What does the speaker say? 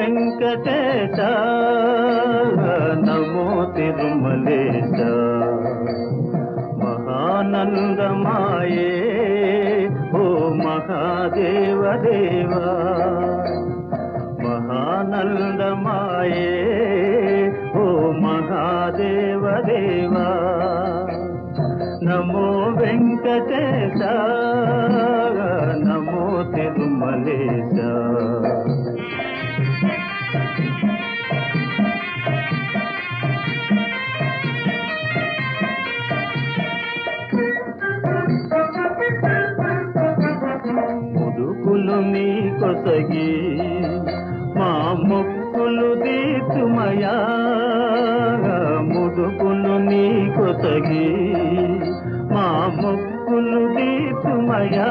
వెంకటేశ నమో తిరుమలేశ మహానందమాయే ఓ మహాదేవ దేవా మహానందమాయే ఓ మహాదేవ దేవా నమో వెంకటేశ నమో తిరుమలేశ ముదుకులు నీ కొసగి మా మొక్కులు తీర్చుమయా ముదుకులు నీ కొసగి మా మొక్కులు తీర్చుమయా